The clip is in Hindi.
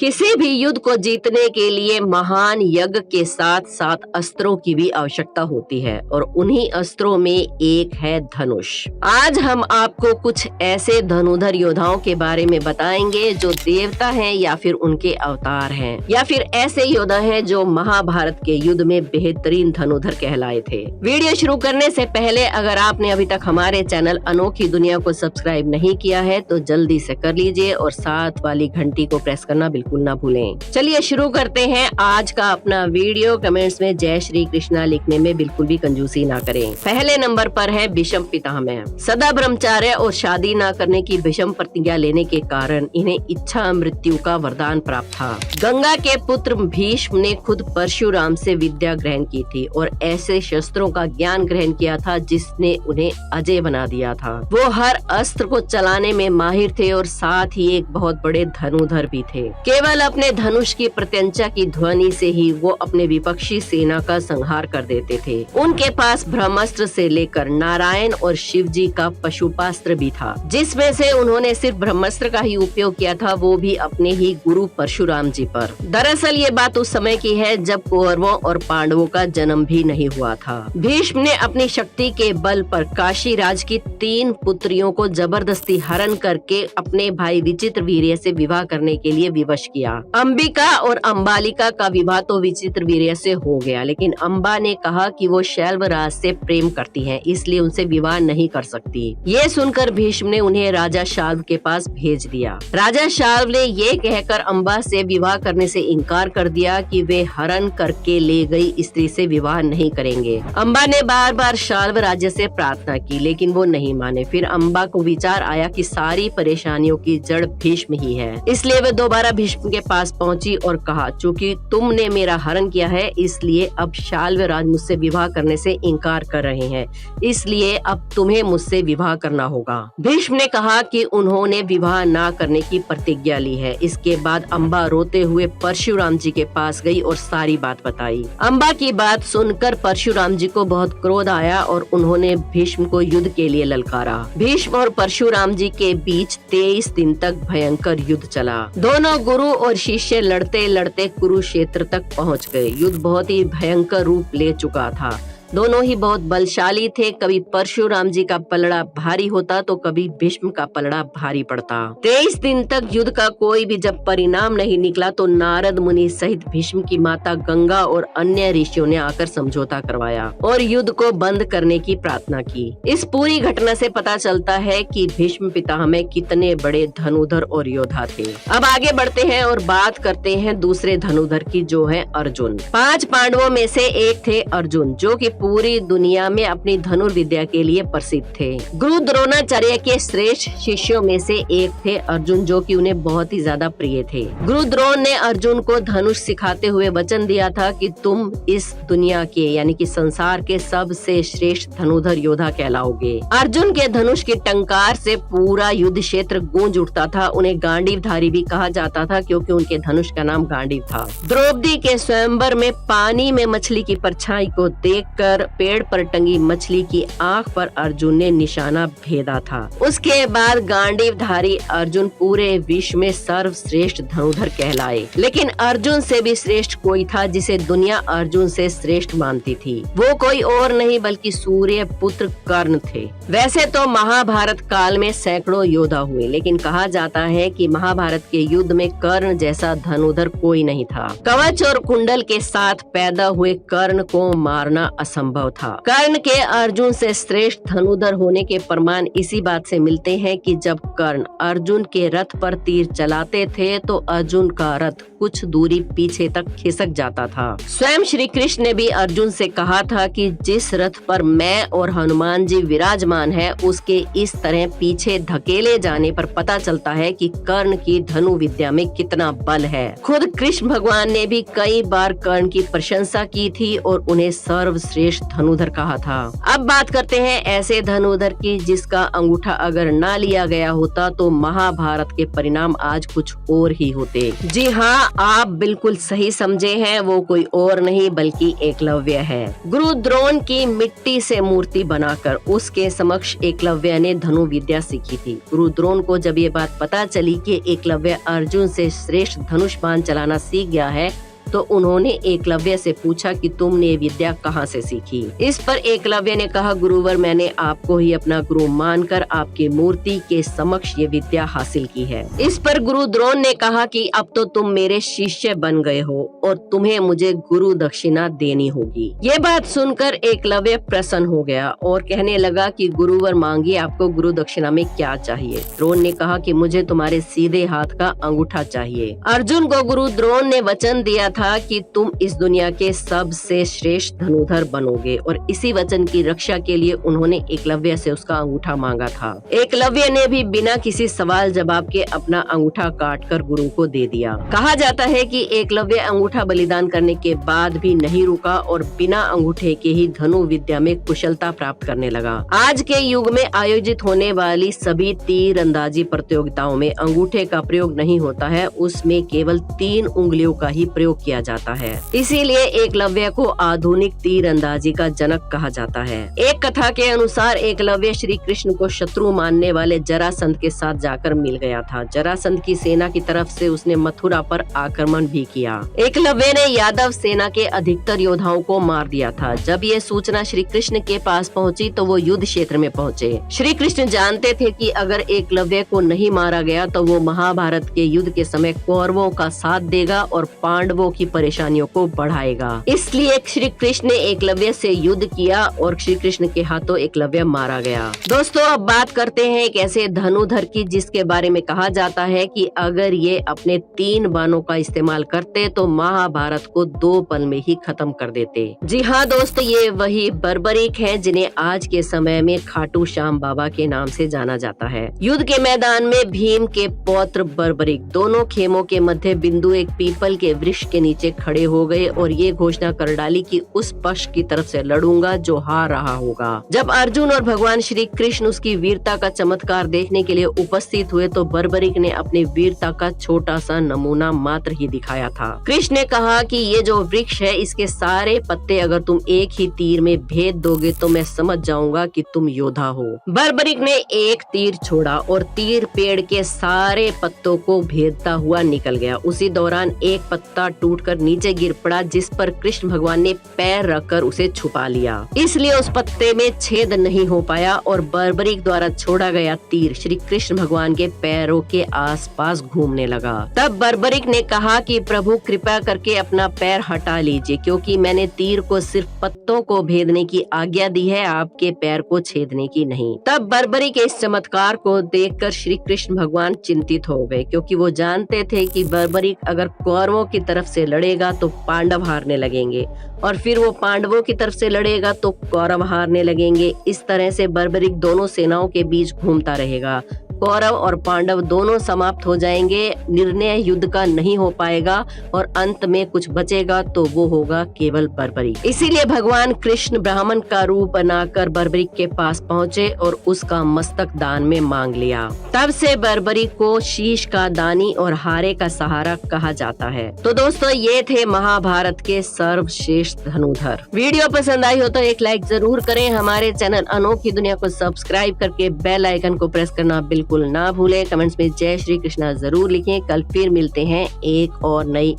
किसी भी युद्ध को जीतने के लिए महान यज्ञ के साथ साथ अस्त्रों की भी आवश्यकता होती है और उन्हीं अस्त्रों में एक है धनुष। आज हम आपको कुछ ऐसे धनुधर योद्धाओं के बारे में बताएंगे जो देवता हैं या फिर उनके अवतार हैं या फिर ऐसे योद्धा हैं जो महाभारत के युद्ध में बेहतरीन धनुधर कहलाए थे। वीडियो शुरू करने से पहले अगर आपने अभी तक हमारे चैनल अनोखी दुनिया को सब्सक्राइब नहीं किया है तो जल्दी से कर लीजिए और साथ वाली घंटी को प्रेस करना बिल्कुल ना भूलें। चलिए शुरू करते हैं आज का अपना वीडियो। कमेंट्स में जय श्री कृष्णा लिखने में बिल्कुल भी कंजूसी ना करें। पहले नंबर पर है भीष्म पितामह। सदा ब्रह्मचार्य और शादी न करने की भीष्म प्रतिज्ञा लेने के कारण इन्हें इच्छा मृत्यु का वरदान प्राप्त था। गंगा के पुत्र भीष्म ने खुद परशुराम से विद्या ग्रहण की थी और ऐसे शस्त्रों का ज्ञान ग्रहण किया था जिसने उन्हें अजय बना दिया था। वो हर अस्त्र को चलाने में माहिर थे और साथ ही एक बहुत बड़े धनुधर भी थे। केवल अपने धनुष की प्रत्यंचा की ध्वनि से ही वो अपने विपक्षी सेना का संहार कर देते थे। उनके पास ब्रह्मास्त्र से लेकर नारायण और शिव जी का पशुपास्त्र भी था, जिसमें से उन्होंने सिर्फ ब्रह्मास्त्र का ही उपयोग किया था, वो भी अपने ही गुरु परशुराम जी पर। दरअसल ये बात उस समय की है जब कौरवों और पांडवों का जन्म भी नहीं हुआ था। भीष्म ने अपनी शक्ति के बल पर काशी राज की 3 पुत्रियों को जबरदस्ती हरण करके अपने भाई विचित्रवीर्य से विवाह करने के लिए विवश किया। अंबिका और अंबालिका का विवाह तो विचित्रवीर्य से हो गया, लेकिन अंबा ने कहा कि वो शैलवराज से प्रेम करती हैं, इसलिए उनसे विवाह नहीं कर सकती। ये सुनकर भीष्म ने उन्हें राजा शाल्व के पास भेज दिया। राजा शाल्व ने ये कहकर अंबा से विवाह करने से इनकार कर दिया कि वे हरण करके ले गई स्त्री से विवाह नहीं करेंगे। अंबा ने बार बार शाल्व राज्य से प्रार्थना की, लेकिन वो नहीं माने। फिर अंबा को विचार आया कि सारी परेशानियों की जड़ भीष्म ही है, इसलिए वे दोबारा भीष्म के पास पहुंची और कहा, चूंकि तुमने मेरा हरण किया है इसलिए अब शाल्वराज मुझसे विवाह करने से इनकार कर रहे हैं, इसलिए अब तुम्हें मुझसे विवाह करना होगा। भीष्म ने कहा कि उन्होंने विवाह ना करने की प्रतिज्ञा ली है। इसके बाद अंबा रोते हुए परशुराम जी के पास गई और सारी बात बताई। अंबा की बात सुनकर परशुराम जी को बहुत क्रोध आया और उन्होंने भीष्म को युद्ध के लिए ललकारा। भीष्म और परशुराम जी के बीच 23 दिन तक भयंकर युद्ध चला। दोनों गुरु और शिष्य लड़ते लड़ते कुरुक्षेत्र तक पहुंच गए। युद्ध बहुत ही भयंकर रूप ले चुका था। दोनों ही बहुत बलशाली थे। कभी परशुराम जी का पलड़ा भारी होता तो कभी भीष्म का पलड़ा भारी पड़ता। 23 दिन तक युद्ध का कोई भी जब परिणाम नहीं निकला तो नारद मुनि सहित भीष्म की माता गंगा और अन्य ऋषियों ने आकर समझौता करवाया और युद्ध को बंद करने की प्रार्थना की। इस पूरी घटना से पता चलता है कि भीष्म पितामह कितने बड़े धनुधर और योद्धा थे। अब आगे बढ़ते हैं और बात करते हैं दूसरे धनुधर की, जो है अर्जुन। 5 पांडवों में से एक थे अर्जुन, जो कि पूरी दुनिया में अपनी धनुर्विद्या के लिए प्रसिद्ध थे। गुरु द्रोणाचार्य के श्रेष्ठ शिष्यों में से एक थे अर्जुन, जो कि उन्हें बहुत ही ज्यादा प्रिय थे। गुरु द्रोण ने अर्जुन को धनुष सिखाते हुए वचन दिया था कि तुम इस दुनिया के यानी कि संसार के सबसे श्रेष्ठ धनुधर योद्धा कहलाओगे। अर्जुन के धनुष की टंकार से पूरा युद्ध क्षेत्र गूंज उठता था। उन्हें गांडीवधारी भी कहा जाता था क्योंकि उनके धनुष का नाम गांडीव था। द्रौपदी के स्वयंवर में पानी में मछली की परछाई को देखकर पेड़ पर टंगी मछली की आंख पर अर्जुन ने निशाना भेदा था। उसके बाद गांडीवधारी अर्जुन पूरे विश्व में सर्वश्रेष्ठ धनुधर कहलाए। लेकिन अर्जुन से भी श्रेष्ठ कोई था जिसे दुनिया अर्जुन से श्रेष्ठ मानती थी। वो कोई और नहीं बल्कि सूर्य पुत्र कर्ण थे। वैसे तो महाभारत काल में सैकड़ों योद्धा हुए, लेकिन कहा जाता है कि महाभारत के युद्ध में कर्ण जैसा धनुधर कोई नहीं था। कवच और कुंडल के साथ पैदा हुए कर्ण को मारना असंभव था। कर्ण के अर्जुन से श्रेष्ठ धनुधर होने के प्रमाण इसी बात से मिलते हैं कि जब कर्ण अर्जुन के रथ पर तीर चलाते थे तो अर्जुन का रथ कुछ दूरी पीछे तक खिसक जाता था। स्वयं श्री कृष्ण ने भी अर्जुन से कहा था कि जिस रथ पर मैं और हनुमान जी विराजमान है उसके इस तरह पीछे धकेले जाने पर पता चलता है कि कर्ण की धनु विद्या में कितना बल है। खुद कृष्ण भगवान ने भी कई बार कर्ण की प्रशंसा की थी और उन्हें सर्वश्रेष्ठ धनुधर कहा था। अब बात करते हैं ऐसे धनुधर की जिसका अंगूठा अगर ना लिया गया होता तो महाभारत के परिणाम आज कुछ और ही होते। जी हाँ, आप बिल्कुल सही समझे हैं, वो कोई और नहीं बल्कि एकलव्य है। गुरु द्रोण की मिट्टी से मूर्ति बनाकर उसके समक्ष एकलव्य ने धनु विद्या सीखी थी। गुरु द्रोण को जब ये बात पता चली कि एकलव्य अर्जुन से श्रेष्ठ धनुष बाण चलाना सीख गया है, तो उन्होंने एकलव्य से पूछा कि तुमने ये विद्या कहाँ से सीखी। इस पर एकलव्य ने कहा, गुरुवर, मैंने आपको ही अपना गुरु मानकर आपकी मूर्ति के समक्ष ये विद्या हासिल की है। इस पर गुरु द्रोण ने कहा कि अब तो तुम मेरे शिष्य बन गए हो और तुम्हें मुझे गुरु दक्षिणा देनी होगी। ये बात सुनकर एकलव्य प्रसन्न हो गया और कहने लगा कि गुरुवर, मांगिए, आपको गुरु दक्षिणा में क्या चाहिए। द्रोण ने कहा कि मुझे तुम्हारे सीधे हाथ का अंगूठा चाहिए। अर्जुन को गुरु द्रोण ने वचन दिया था कि तुम इस दुनिया के सबसे श्रेष्ठ धनुधर बनोगे और इसी वचन की रक्षा के लिए उन्होंने एकलव्य से उसका अंगूठा मांगा था। एकलव्य ने भी बिना किसी सवाल जवाब के अपना अंगूठा काटकर गुरु को दे दिया। कहा जाता है कि एकलव्य अंगूठा बलिदान करने के बाद भी नहीं रुका और बिना अंगूठे के ही धनु विद्या में कुशलता प्राप्त करने लगा। आज के युग में आयोजित होने वाली सभी तीर अंदाजी प्रतियोगिताओं में अंगूठे का प्रयोग नहीं होता है, उसमें केवल 3 उंगलियों का ही प्रयोग किया जाता है। इसीलिए एकलव्य को आधुनिक तीरंदाजी का जनक कहा जाता है। एक कथा के अनुसार एकलव्य श्री कृष्ण को शत्रु मानने वाले जरासंध के साथ जाकर मिल गया था। जरासंध की सेना की तरफ से उसने मथुरा पर आक्रमण भी किया। एकलव्य ने यादव सेना के अधिकतर योद्धाओं को मार दिया था। जब ये सूचना श्री कृष्ण के पास पहुंची तो वो युद्ध क्षेत्र में पहुंचे। श्री कृष्ण जानते थे कि अगर एकलव्य को नहीं मारा गया तो वो महाभारत के युद्ध के समय कौरवों का साथ देगा और पांडवों की परेशानियों को बढ़ाएगा। इसलिए श्री कृष्ण ने एकलव्य से युद्ध किया और श्री कृष्ण के हाथों एकलव्य मारा गया। दोस्तों, अब बात करते हैं एक ऐसे धनुधर की जिसके बारे में कहा जाता है कि अगर ये अपने 3 बाणों का इस्तेमाल करते तो महाभारत को 2 पल में ही खत्म कर देते। जी हाँ दोस्तों, ये वही बर्बरीक है जिन्हें आज के समय में खाटू श्याम बाबा के नाम से जाना जाता है। युद्ध के मैदान में भीम के पौत्र बर्बरीक दोनों खेमों के मध्य बिंदु एक पीपल के वृक्ष के नीचे खड़े हो गए और ये घोषणा कर डाली कि उस पक्ष की तरफ से लड़ूंगा जो हार रहा होगा। जब अर्जुन और भगवान श्री कृष्ण उसकी वीरता का चमत्कार देखने के लिए उपस्थित हुए तो बर्बरीक ने अपनी वीरता का छोटा सा नमूना मात्र ही दिखाया था। कृष्ण ने कहा कि ये जो वृक्ष है इसके सारे पत्ते अगर तुम एक ही तीर में भेद दोगे तो मैं समझ जाऊंगा कि तुम योद्धा हो। बर्बरीक ने एक तीर छोड़ा और तीर पेड़ के सारे पत्तों को भेदता हुआ निकल गया। उसी दौरान एक पत्ता टूटकर नीचे गिर पड़ा जिस पर कृष्ण भगवान ने पैर रखकर उसे छुपा लिया। इसलिए उस पत्ते में छेद नहीं हो पाया और बर्बरीक द्वारा छोड़ा गया तीर श्री कृष्ण भगवान के पैरों के आसपास घूमने लगा। तब बर्बरीक ने कहा कि प्रभु कृपया करके अपना पैर हटा लीजिए क्योंकि मैंने तीर को सिर्फ पत्तों को भेदने की आज्ञा दी है, आपके पैर को छेदने की नहीं। तब बर्बरीक के इस चमत्कार को देखकर श्री कृष्ण भगवान चिंतित हो गए क्योंकि वो जानते थे कि बर्बरीक अगर कौरवों की तरफ से लड़ेगा तो पांडव हारने लगेंगे और फिर वो पांडवों की तरफ से लड़ेगा तो कौरव हारने लगेंगे। इस तरह से बर्बरीक दोनों सेनाओं के बीच घूमता रहेगा। कौरव और पांडव दोनों समाप्त हो जाएंगे, निर्णय युद्ध का नहीं हो पाएगा और अंत में कुछ बचेगा तो वो होगा केवल बर्बरीक। इसीलिए भगवान कृष्ण ब्राह्मण का रूप बनाकर बर्बरीक के पास पहुँचे और उसका मस्तक दान में मांग लिया। तब से बर्बरीक को शीश का दानी और हारे का सहारा कहा जाता है। तो दोस्तों, ये थे महाभारत के सर्वश्रेष्ठ धनुधर। वीडियो पसंद आई हो तो एक लाइक जरूर करें। हमारे चैनल अनोखी दुनिया को सब्सक्राइब करके बेल आइकन को प्रेस करना बिल्कुल ना भूलें। कमेंट्स में जय श्री कृष्णा जरूर लिखें। कल फिर मिलते हैं एक और नई